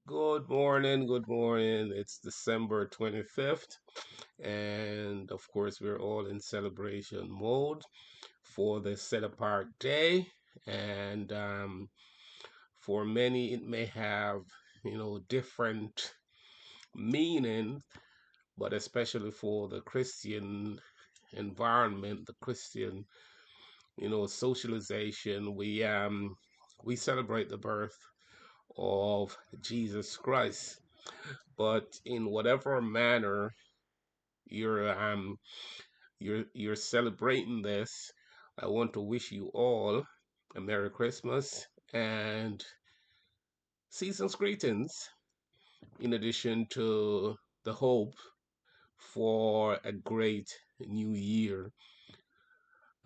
Good morning, good morning. It's December 25th, and of course, we're all in celebration mode for the set apart day. And For many, it may have, different meaning, but especially for the Christian environment, the Christian, socialization, we celebrate the birth of Jesus Christ. But in whatever manner you're um you're celebrating this, I want to wish you all a Merry Christmas and season's greetings, in addition to the hope for a great new year.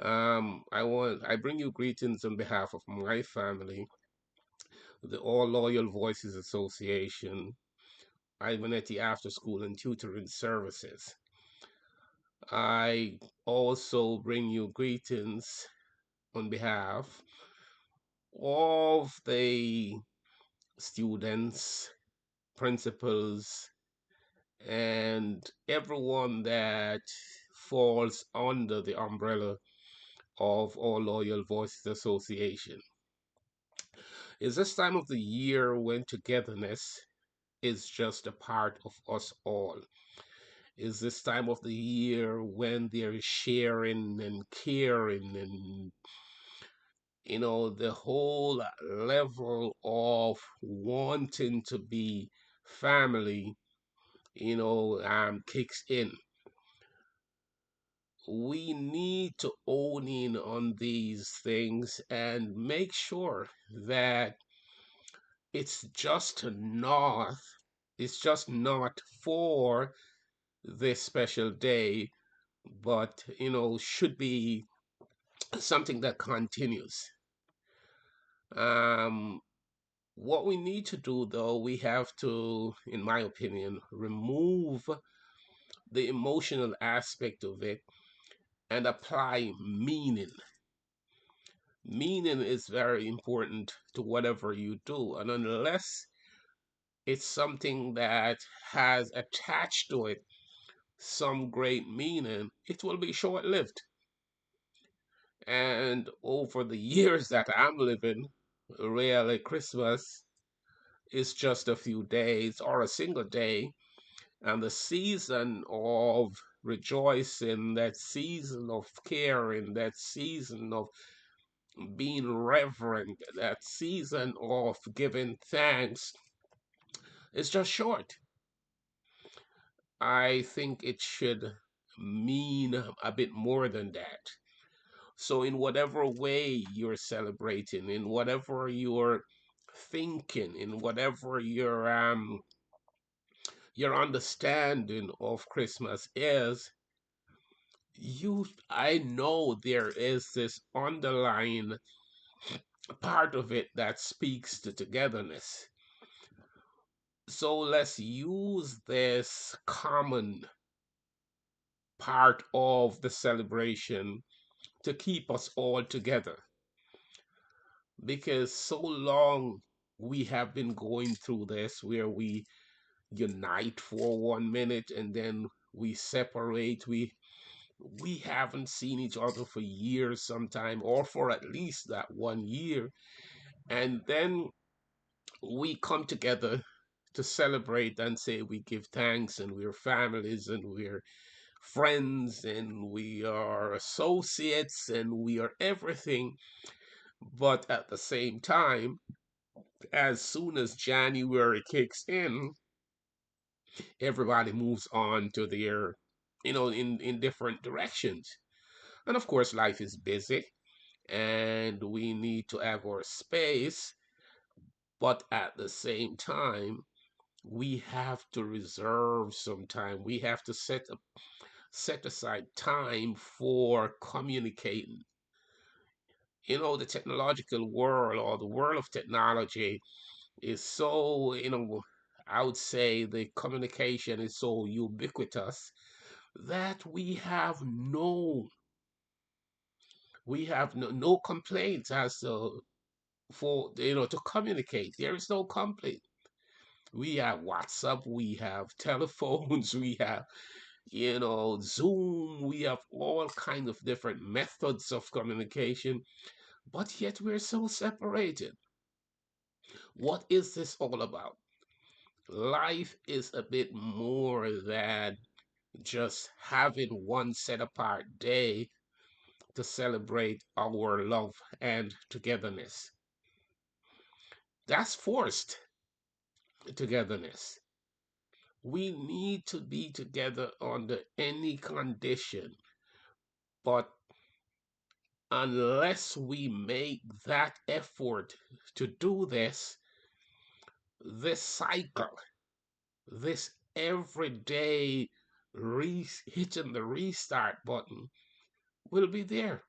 I bring you greetings on behalf of my family, the All Loyal Voices Association, Ivanetti After School and Tutoring Services. I also bring you greetings on behalf of the students, principals, and everyone that falls under the umbrella of All Loyal Voices Association. It's this time of the year when togetherness is just a part of us all. Is this time of the year when there is sharing and caring and the whole level of wanting to be family, kicks in. We need to own in on these things and make sure that it's just not it's just not for this special day, but should be something that continues. Um, What we need to do, though, we have to, in my opinion, remove the emotional aspect of it and apply meaning. Meaning is very important to whatever you do. And unless it's something that has attached to it some great meaning, it will be short lived. And over the years that I'm living, really, Christmas is just a few days or a single day, and the season of rejoicing, that season of caring, that season of being reverent, that season of giving thanks is just short. I think it should mean a bit more than that. So, in whatever way you're celebrating, in whatever you're thinking, in whatever your understanding of Christmas is, I know there is this underlying part of it that speaks to togetherness. So let's use this common part of the celebration to keep us all together, because so long we have been going through this where we unite for 1 minute and then we separate. We haven't seen each other for years sometime, or for at least that 1 year, and then we come together to celebrate and say we give thanks and we're families and we're friends and we are associates and we are everything. But at the same time, as soon as January kicks in, everybody moves on to their, in different directions. And of course, life is busy and we need to have our space. But at the same time, we have to reserve some time. We have to set aside time for communicating. The technological world, or the world of technology, is so, I would say the communication is so ubiquitous that we have no complaints as to for to communicate. There is no complaint. We have WhatsApp, we have telephones, we have, Zoom, we have all kinds of different methods of communication, but yet we're so separated. What is this all about? Life is a bit more than just having one set apart day to celebrate our love and togetherness. That's forced togetherness. We need to be together under any condition, but unless we make that effort to do this, this cycle, this everyday hitting the restart button will be there.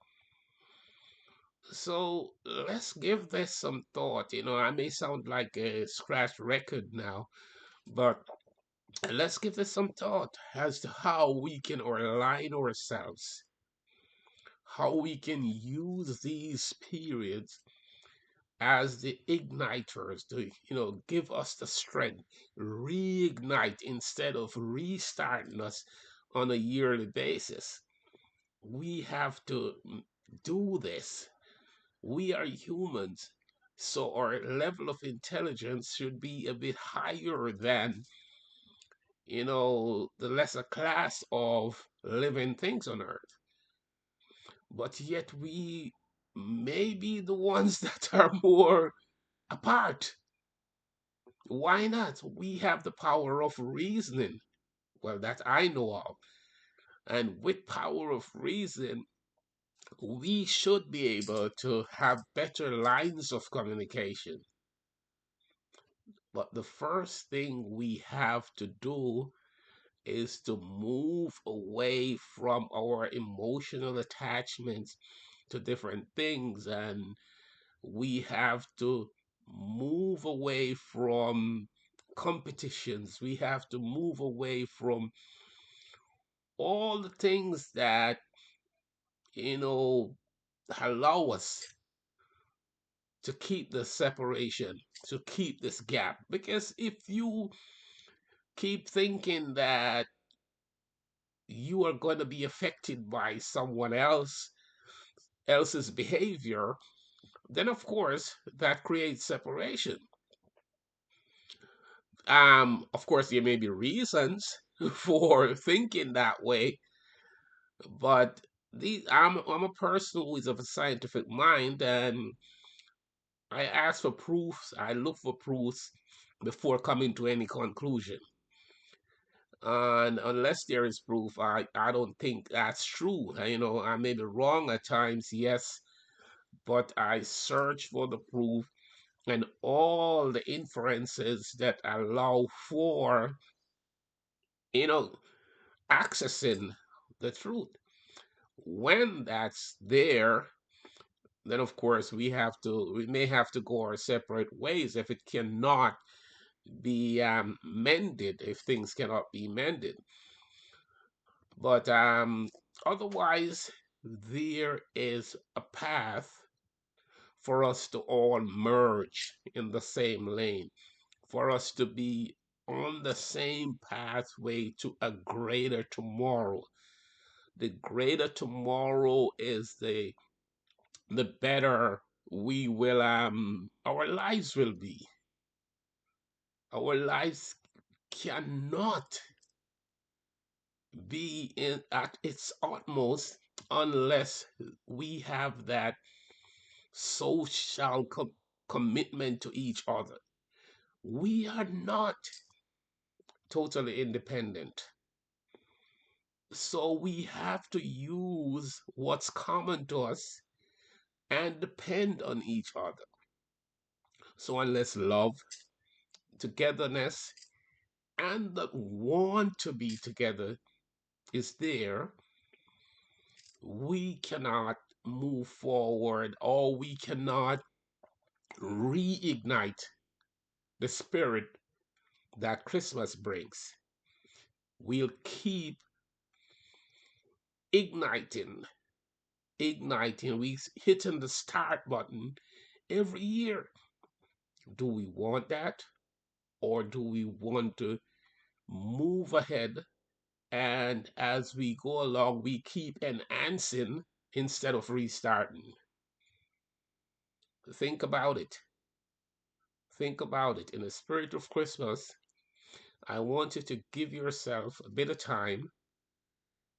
So let's give this some thought. I may sound like a scratch record now, but let's give this some thought as to how we can align ourselves, how we can use these periods as the igniters to, give us the strength, reignite instead of restarting us on a yearly basis. We have to do this. We are humans, so our level of intelligence should be a bit higher than, the lesser class of living things on earth. But yet we may be the ones that are more apart. Why not? We have the power of reasoning. Well, that I know of. And with power of reason, we should be able to have better lines of communication. But the first thing we have to do is to move away from our emotional attachments to different things. And we have to move away from competitions. We have to move away from all the things that, you know, allow us to keep the separation, to keep this gap. Because if you keep thinking that you are going to be affected by someone else's behavior, then of course that creates separation. Of course there may be reasons for thinking that way, but I'm a person who is of a scientific mind, and I ask for proofs, I look for proofs before coming to any conclusion. And unless there is proof, I don't think that's true. I may be wrong at times, yes, but I search for the proof and all the inferences that allow for, you know, accessing the truth. When that's there, then of course we may have to go our separate ways if it cannot be mended, if things cannot be mended. But otherwise, there is a path for us to all merge in the same lane, for us to be on the same pathway to a greater tomorrow. The greater tomorrow is the better we will our lives will be. Our lives cannot be in at its utmost unless we have that social commitment to each other. We are not totally independent. So we have to use what's common to us and depend on each other. So unless love, togetherness, and that want to be together is there, we cannot move forward, or we cannot reignite the spirit that Christmas brings. We'll keep igniting, we hitting the start button every year. Do we want that? or do we want to move ahead and as we go along, we keep enhancing instead of restarting? Think about it. Think about it. In the spirit of Christmas, I want you to give yourself a bit of time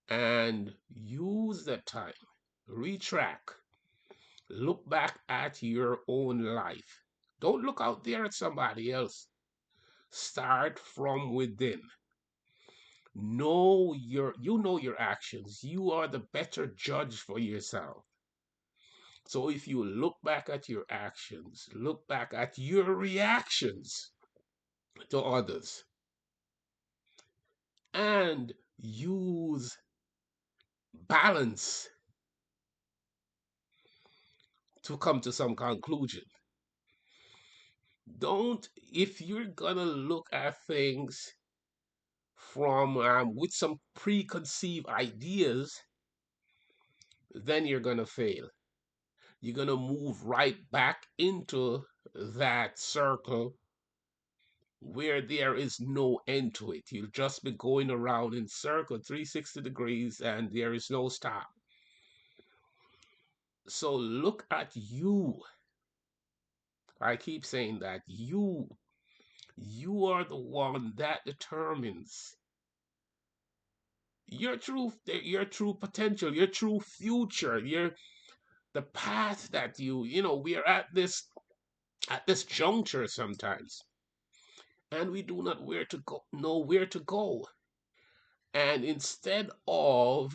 and use that time. Retrack. Look back at your own life. Don't look out there at somebody else. Start from within. You know your actions. You are the better judge for yourself. So if you look back at your actions, look back at your reactions to others, and use balance to come to some conclusion. Don't, if you're gonna look at things from with some preconceived ideas, then you're gonna fail. You're gonna move right back into that circle where there is no end to it. You'll just be going around in circle 360 degrees and there is no stop. So look at you. I keep saying that you are the one that determines your true potential, your true future, your the path that we are at this juncture sometimes, and we do not where to go know where to go. And instead of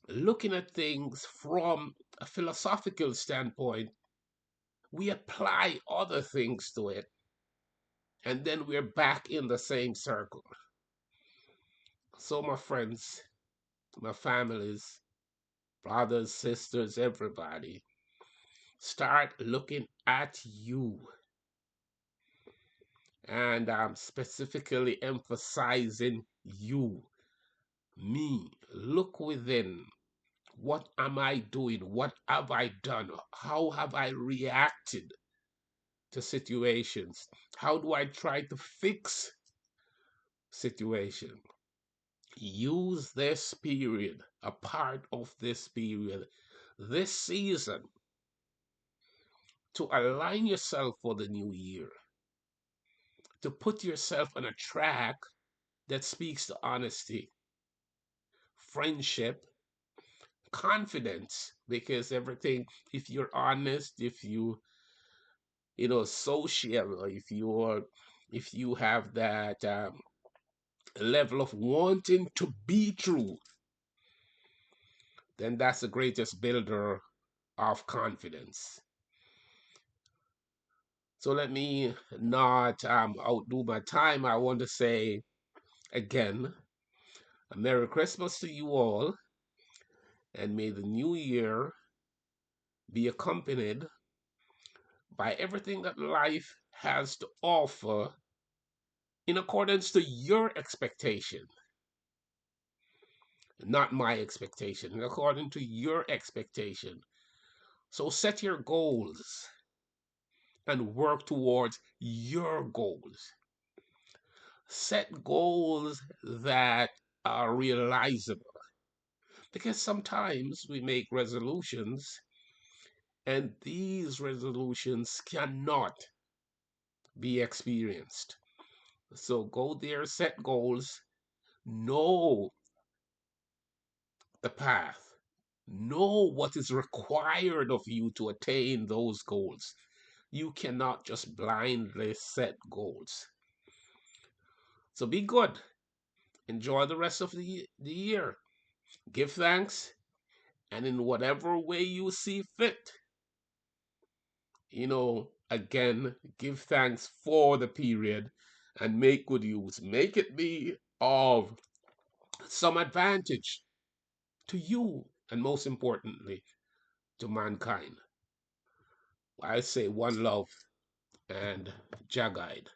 looking at things from a philosophical standpoint, we apply other things to it, and then we're back in the same circle. So, my friends, my families, brothers, sisters, everybody, start looking at you. And I'm specifically emphasizing you, me. Look within. What am I doing? What have I done? How have I reacted to situations? How do I try to fix situation? Use this period, a part of this period, this season, to align yourself for the new year, to put yourself on a track that speaks to honesty, friendship, confidence, because everything, if you're honest, if social, if you have that level of wanting to be true, then that's the greatest builder of confidence. So let me not outdo my time. I want to say again, a Merry Christmas to you all, and may the new year be accompanied by everything that life has to offer in accordance to your expectation, not my expectation, in according to your expectation. So set your goals and work towards your goals. Set goals that are realizable because sometimes we make resolutions and these resolutions cannot be experienced. So go there, set goals, know the path, know what is required of you to attain those goals. You cannot just blindly set goals. So be good. Enjoy the rest of the year. Give thanks, and in whatever way you see fit, again, give thanks for the period and make good use. Make it be of some advantage to you and most importantly to mankind. I say one love and Jah guide.